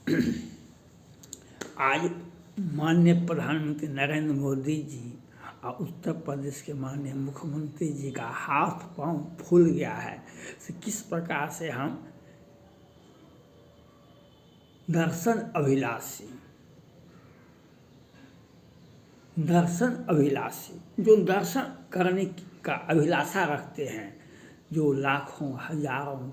आज माननीय प्रधानमंत्री नरेंद्र मोदी जी और उत्तर प्रदेश के माननीय मुख्यमंत्री जी का हाथ पांव फूल गया है। तो किस प्रकार से हम दर्शन अभिलाषी जो दर्शन करने का अभिलाषा रखते हैं, जो लाखों हजारों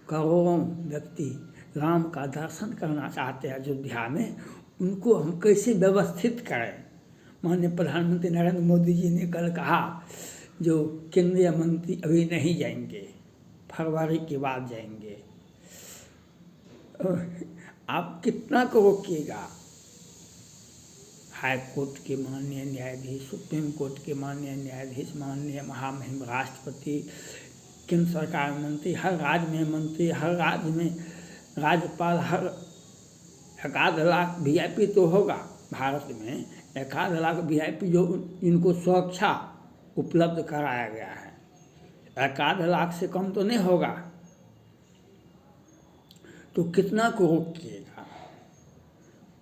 करोड़ों व्यक्ति राम का दर्शन करना चाहते हैं अयोध्या में, उनको हम कैसे व्यवस्थित करें। माननीय प्रधानमंत्री नरेंद्र मोदी जी ने कल कहा जो केंद्रीय मंत्री अभी नहीं जाएंगे, फरवरी के बाद जाएंगे। आप कितना को रोकिएगा। हाई कोर्ट के माननीय न्यायाधीश, सुप्रीम कोर्ट के माननीय न्यायाधीश, माननीय महामहिम राष्ट्रपति, केंद्र सरकार में मंत्री, हर राज्य में मंत्री, हर राज्य में राज्यपाल, हर 1 लाख VIP तो होगा भारत में, 1 लाख VIP जो इनको सुरक्षा उपलब्ध कराया गया है, 1 लाख से कम तो नहीं होगा। तो कितना को रोकिएगा।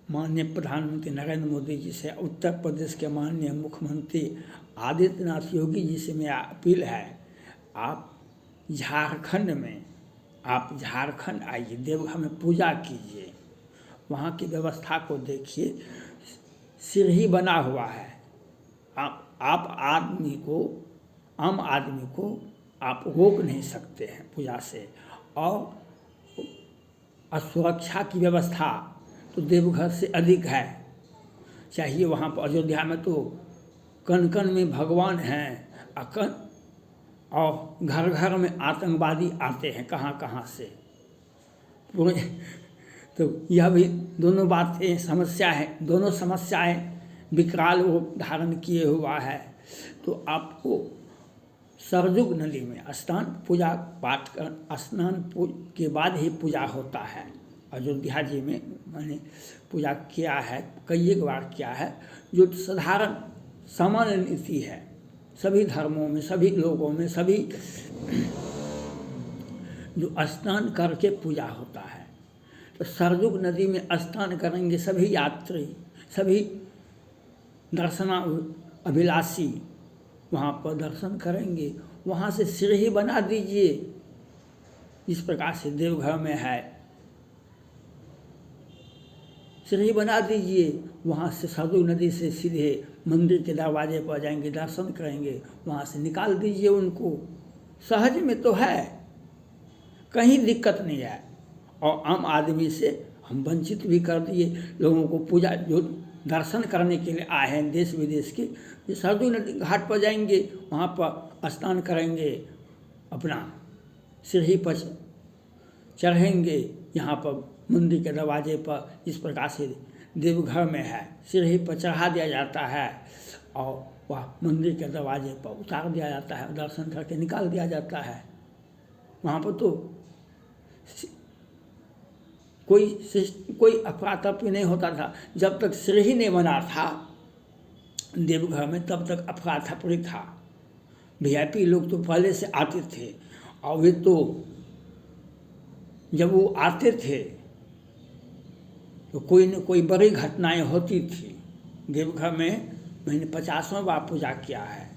माननीय प्रधानमंत्री नरेंद्र मोदी जी से, उत्तर प्रदेश के माननीय मुख्यमंत्री आदित्यनाथ योगी जी से मेरा अपील है, आप झारखंड आइए, देवघर में पूजा कीजिए, वहाँ की व्यवस्था को देखिए। सीढ़ी बना हुआ है, आम आदमी को आप रोक नहीं सकते हैं पूजा से। और सुरक्षा की व्यवस्था तो देवघर से अधिक है। चाहिए वहाँ पर अयोध्या में तो कण कण में भगवान हैं, और घर घर में आतंकवादी आते हैं कहाँ से पूरे। तो यह भी दोनों बातें समस्या है, दोनों समस्याएं विकराल रूप धारण किए हुआ है। तो आपको सरजुग नदी में स्नान पूजा पाठ कर, स्नान के बाद ही पूजा होता है। अयोध्या जी में मैंने पूजा किया है, कई एक बार किया है, जो साधारण सामान्य नीति है सभी धर्मों में, सभी लोगों में, सभी जो स्नान करके पूजा होता है। तो सरजुग नदी में स्नान करेंगे सभी यात्री, सभी दर्शना अभिलाषी वहाँ पर दर्शन करेंगे। वहाँ से सीढ़ी बना दीजिए, इस प्रकार से देवघर में है, सीढ़ी बना दीजिए। वहाँ से सरजुग नदी से सीधे मंदिर के दरवाजे पर जाएंगे, दर्शन करेंगे, वहाँ से निकाल दीजिए उनको। सहज में तो है, कहीं दिक्कत नहीं है। और आम आदमी से हम वंचित भी कर दिए लोगों को। पूजा जो दर्शन करने के लिए आए हैं देश विदेश के, ये सरजुग नदी घाट पर जाएंगे, वहाँ पर स्नान करेंगे, अपना सीढ़ी पर चढ़ेंगे, यहाँ पर मंदिर के दरवाजे पर। इस प्रकार से देवघर में है, सीढ़ी पर चढ़ा दिया जाता है और वह मंदिर के दरवाजे पर उतार दिया जाता है, दर्शन करके निकाल दिया जाता है। वहाँ पर तो कोई अफरा तफरी नहीं होता था। जब तक सीढ़ी नहीं बना था देवघर में, तब तक अफरा तफरी था। VIP लोग तो पहले से आते थे, और वे तो जब वो आते थे तो कोई न कोई बड़ी घटनाएं होती थी। देवघर में मैंने 50वां बार पूजा किया है।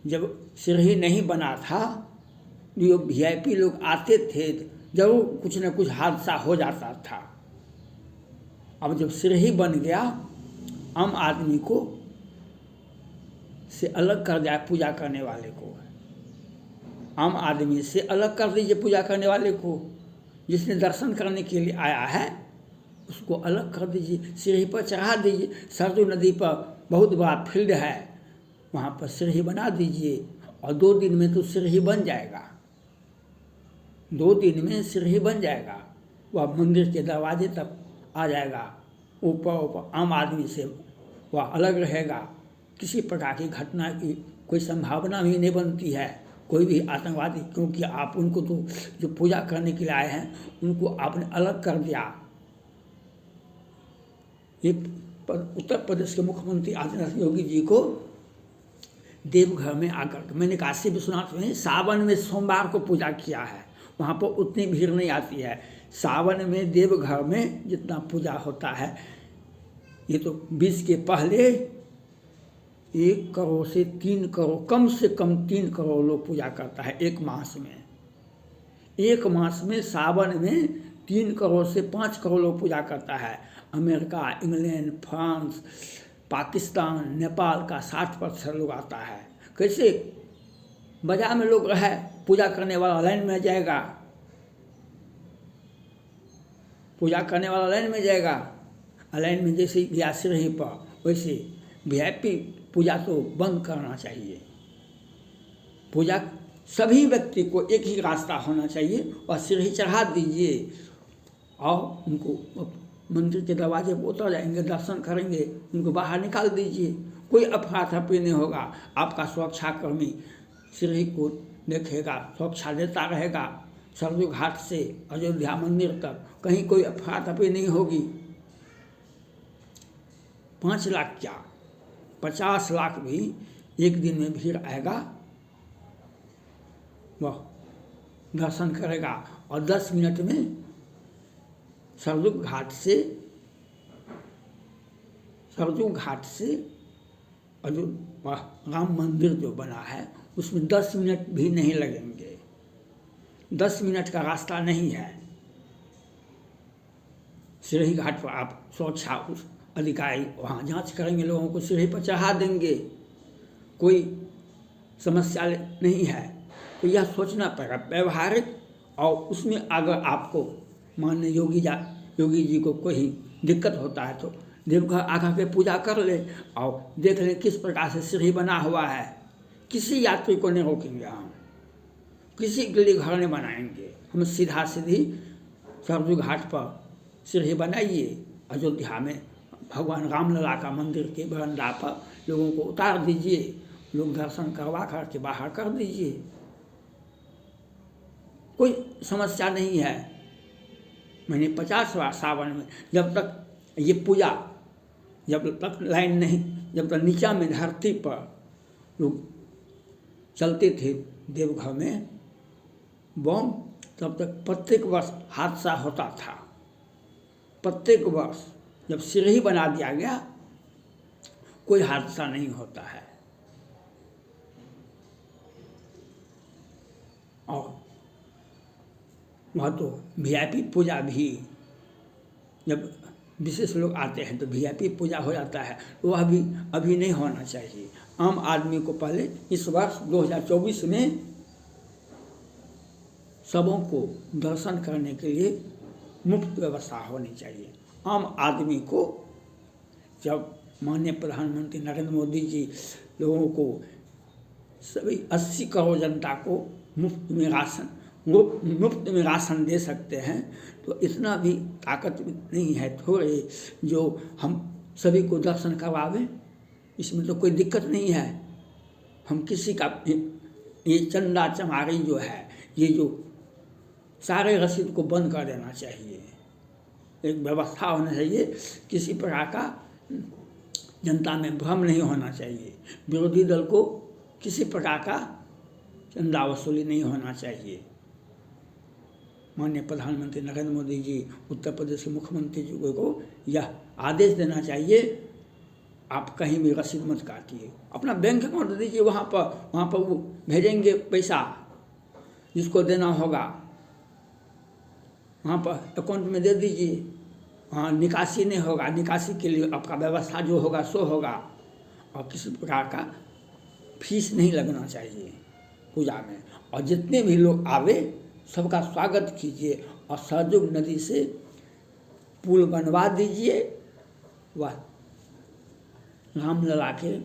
जब सीढ़ी नहीं बना था, जो VIP लोग आते थे, जरूर कुछ न कुछ हादसा हो जाता था। अब जब सीढ़ी बन गया, आम आदमी को से अलग कर दिया, पूजा करने वाले को आम आदमी से अलग कर दीजिए। पूजा करने वाले को, जिसने दर्शन करने के लिए आया है, उसको अलग कर दीजिए, सीढ़ी पर चढ़ा दीजिए। सरजू नदी पर बहुत बड़ा फील्ड है, वहाँ पर सीढ़ी बना दीजिए, और 2 दिन में तो सीढ़ी बन जाएगा। 2 दिन में सीढ़ी बन जाएगा, वह मंदिर के दरवाजे तक आ जाएगा। ऊपर आम आदमी से वह अलग रहेगा। किसी प्रकार की घटना की कोई संभावना भी नहीं बनती है, कोई भी आतंकवादी, क्योंकि आप उनको तो जो पूजा करने के लिए आए हैं उनको आपने अलग कर दिया। ये उत्तर प्रदेश के मुख्यमंत्री आदित्यनाथ योगी जी को देवघर में आकर, मैंने काशी विश्वनाथ में सावन में सोमवार को पूजा किया है, वहाँ पर उतनी भीड़ नहीं आती है। सावन में देवघर में जितना पूजा होता है, ये तो 20 के पहले 1 करोड़ से 3 करोड़, कम से कम 3 करोड़ लोग पूजा करता है एक मास में। एक मास में सावन में 3 करोड़ से 5 करोड़ लोग पूजा करता है। America, England, France, Pakistan, Nepal का 60% लोग आता है। कैसे बाजार में लोग है, पूजा करने वाला लाइन में जाएगा, पूजा करने वाला लाइन में जाएगा। लाइन में जैसे गया सिरही पर, वैसे VIP पूजा तो बंद करना चाहिए। पूजा सभी व्यक्ति को एक ही रास्ता होना चाहिए और सिरही चढ़ा दीजिए और उनको मंदिर के दरवाजे पर उतर जाएंगे, दर्शन करेंगे, उनको बाहर निकाल दीजिए। कोई अफरा तफरी नहीं होगा। आपका सुरक्षाकर्मी सिरही को देखेगा, सुरक्षा देता रहेगा। सरजू घाट से अयोध्या मंदिर तक कहीं कोई अफरा तफरी नहीं होगी। 5 लाख क्या, 50 लाख भी एक दिन में भीड़ आएगा, वह दर्शन करेगा और 10 मिनट में सरजू घाट से जो राम मंदिर जो बना है उसमें 10 मिनट भी नहीं लगेंगे। 10 मिनट का रास्ता नहीं है। सिरही घाट पर आप सुरक्षा अधिकारी वहाँ जांच करेंगे, लोगों को सिरही पर चढ़ा देंगे, कोई समस्या नहीं है। तो यह सोचना पड़ेगा व्यवहारिक। और उसमें अगर आपको माननीय योगी जी को कोई दिक्कत होता है तो देवघर आकर के पूजा कर ले और देख ले किस प्रकार से सीढ़ी बना हुआ है। किसी यात्री को नहीं रोकेंगे हम, किसी के लिए घर नहीं बनाएंगे हम। सीधा सीधी सरजू घाट पर सीढ़ी बनाइए, अयोध्या में भगवान रामलला का मंदिर के बरंडा पर लोगों को उतार दीजिए, लोग दर्शन करवा कर के बाहर कर दीजिए, कोई समस्या नहीं है। मैंने 50 बार सावन में, जब तक ये पूजा, जब तक लाइन नहीं, जब तक नीचा में धरती पर लोग चलते थे देवघर में बम, तब तक प्रत्येक वर्ष हादसा होता था। प्रत्येक वर्ष जब सीढ़ी बना दिया गया कोई हादसा नहीं होता है। और वह तो VIP पूजा भी, जब विशेष लोग आते हैं तो VIP पूजा हो जाता है, वह भी अभी नहीं होना चाहिए। आम आदमी को पहले इस वर्ष 2024 में सबों को दर्शन करने के लिए मुफ्त व्यवस्था होनी चाहिए। आम आदमी को, जब माननीय प्रधानमंत्री नरेंद्र मोदी जी लोगों को, सभी 80 करोड़ जनता को मुफ्त में राशन दे सकते हैं, तो इतना भी ताकत नहीं है थोड़े जो हम सभी को दर्शन करवावें। इसमें तो कोई दिक्कत नहीं है। हम किसी का ये चंदा चमारी जो है, ये जो सारे रसीद को बंद कर देना चाहिए। एक व्यवस्था होना चाहिए, किसी प्रकार का जनता में भ्रम नहीं होना चाहिए। विरोधी दल को किसी प्रकार का चंदा वसूली नहीं होना चाहिए। माननीय प्रधानमंत्री नरेंद्र मोदी जी, उत्तर प्रदेश के मुख्यमंत्री जी को यह आदेश देना चाहिए, आप कहीं भी रसीद मत काटिए, अपना बैंक अकाउंट दीजिए, वहाँ पर वो भेजेंगे पैसा जिसको देना होगा, वहाँ पर अकाउंट में दे दीजिए। वहाँ निकासी नहीं होगा, निकासी के लिए आपका व्यवस्था जो होगा सो होगा। और किसी प्रकार का फीस नहीं लगना चाहिए पूजा में। और जितने भी लोग आवे सबका स्वागत कीजिए और सरजू नदी से पुल बनवा दीजिए, वह रामलला के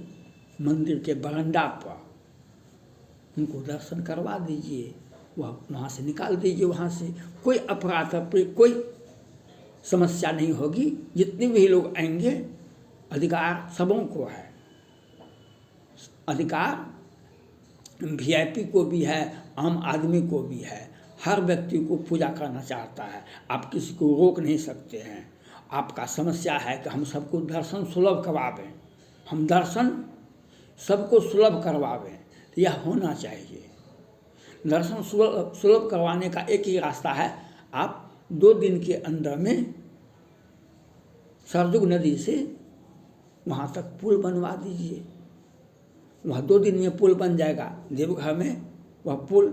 मंदिर के बरंडा पर उनको दर्शन करवा दीजिए, वह वहाँ से निकाल दीजिए। वहाँ से कोई अपराध कोई समस्या नहीं होगी। जितने भी लोग आएंगे, अधिकार सबों को है। अधिकार VIP को भी है, आम आदमी को भी है। हर व्यक्ति को पूजा करना चाहता है, आप किसी को रोक नहीं सकते हैं। आपका समस्या है कि हम सबको दर्शन सुलभ करवावें, हम दर्शन सबको सुलभ करवावें, तो यह होना चाहिए। दर्शन सुलभ करवाने का एक ही रास्ता है, आप 2 दिन के अंदर में सरजुग नदी से वहाँ तक पुल बनवा दीजिए। वह 2 दिन में पुल बन जाएगा। देवघर में वह पुल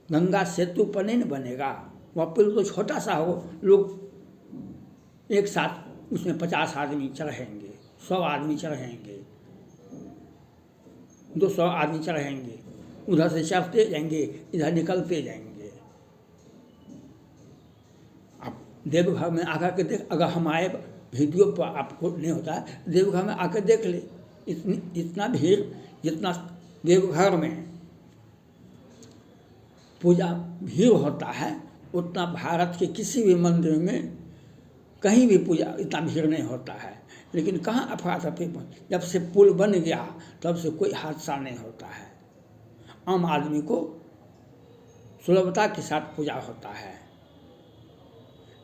गंगा सेतु पर नहीं न बनेगा, वह पुल तो छोटा सा हो, लोग एक साथ उसमें 50 आदमी चढ़ेंगे, 100 आदमी चढ़ेंगे, 200 आदमी चढ़ेंगे, उधर से चढ़ते जाएंगे, इधर निकलते जाएंगे। आप देवघर में आकर के देख, अगर हम आए वीडियो पर आपको नहीं होता है, देवघर में आकर देख ले, इतना भीड़ जितना देवघर में पूजा भीड़ होता है उतना भारत के किसी भी मंदिर में कहीं भी पूजा इतना भीड़ नहीं होता है। लेकिन कहाँ अफरा तफरी, जब से पुल बन गया तब से कोई हादसा नहीं होता है। आम आदमी को सुलभता के साथ पूजा होता है।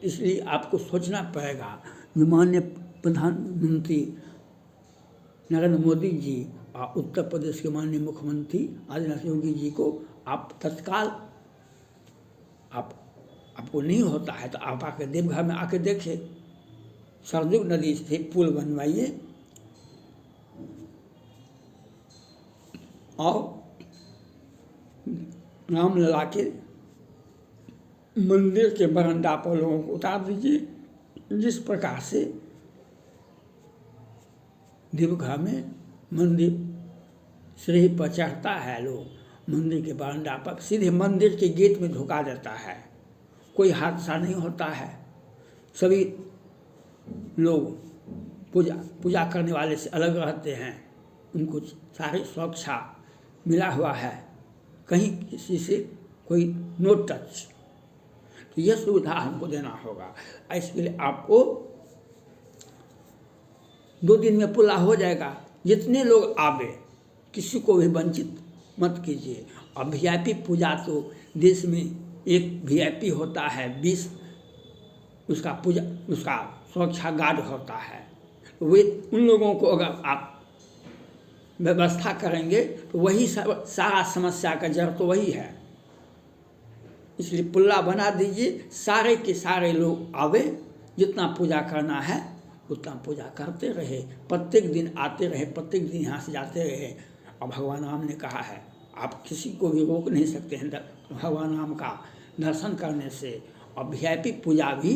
इसलिए आपको सोचना पड़ेगा। माननीय प्रधानमंत्री नरेंद्र मोदी जी और उत्तर प्रदेश के माननीय मुख्यमंत्री आदित्यनाथ योगी जी को आप तत्काल, आपको नहीं होता है तो आप आकर देवघर में आकर देखिए, सरजुग नदी से पुल बनवाइए और रामलला के मंदिर के बरंडा पर लोगों को उतार दीजिए। जिस प्रकार से देवघर में मंदिर सीढ़ी पर चढ़ता है, लोग मंदिर के बरंडा पर सीधे मंदिर के गेट में ढुका देता है, कोई हादसा नहीं होता है। सभी लोग पूजा करने वाले से अलग रहते हैं, उनको सारी सुरक्षा मिला हुआ है, कहीं किसी से कोई नो टच। तो यह सुविधा हमको देना होगा। इसके लिए आपको 2 दिन में पुला हो जाएगा। जितने लोग आवे, किसी को भी वंचित मत कीजिए। और वीआईपी पूजा तो देश में एक वीआईपी होता है, 20 उसका सुरक्षा गार्ड होता है। वे उन लोगों को अगर आप व्यवस्था करेंगे तो वही सारा समस्या का जड़ तो वही है। इसलिए पुल्ला बना दीजिए, सारे के सारे लोग आवे, जितना पूजा करना है उतना पूजा करते रहे, प्रत्येक दिन आते रहे, प्रत्येक दिन यहाँ से जाते रहे। और भगवान राम ने कहा है, आप किसी को भी रोक नहीं सकते हैं भगवान राम का दर्शन करने से। और वीआईपी पूजा भी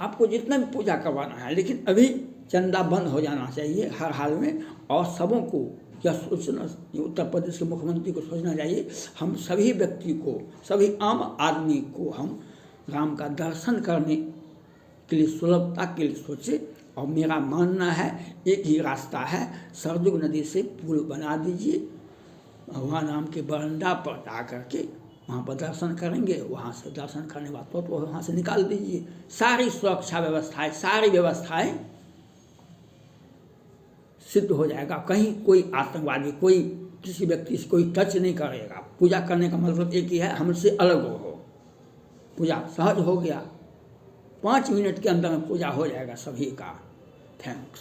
आपको जितना भी पूजा करवाना है, लेकिन अभी चंदा बंद हो जाना चाहिए हर हाल में। और सबों को यह सोचना, उत्तर प्रदेश के मुख्यमंत्री को सोचना चाहिए, हम सभी व्यक्ति को, सभी आम आदमी को हम राम का दर्शन करने के लिए, सुलभता के लिए सोचे। और मेरा मानना है एक ही रास्ता है, सरजुग नदी से पुल बना दीजिए, भगवान राम के बरंडा पर जा करके वहाँ पर दर्शन करेंगे, वहाँ से दर्शन करने बाद तो वहाँ से निकाल दीजिए। सारी सुरक्षा व्यवस्थाएं, सारी व्यवस्थाएं सिद्ध हो जाएगा। कहीं कोई आतंकवादी, कोई किसी व्यक्ति से कोई टच नहीं करेगा। पूजा करने का मतलब एक ही है, हमसे अलग हो। पूजा सहज हो गया, 5 मिनट के अंदर में पूजा हो जाएगा सभी का। थैंक्स।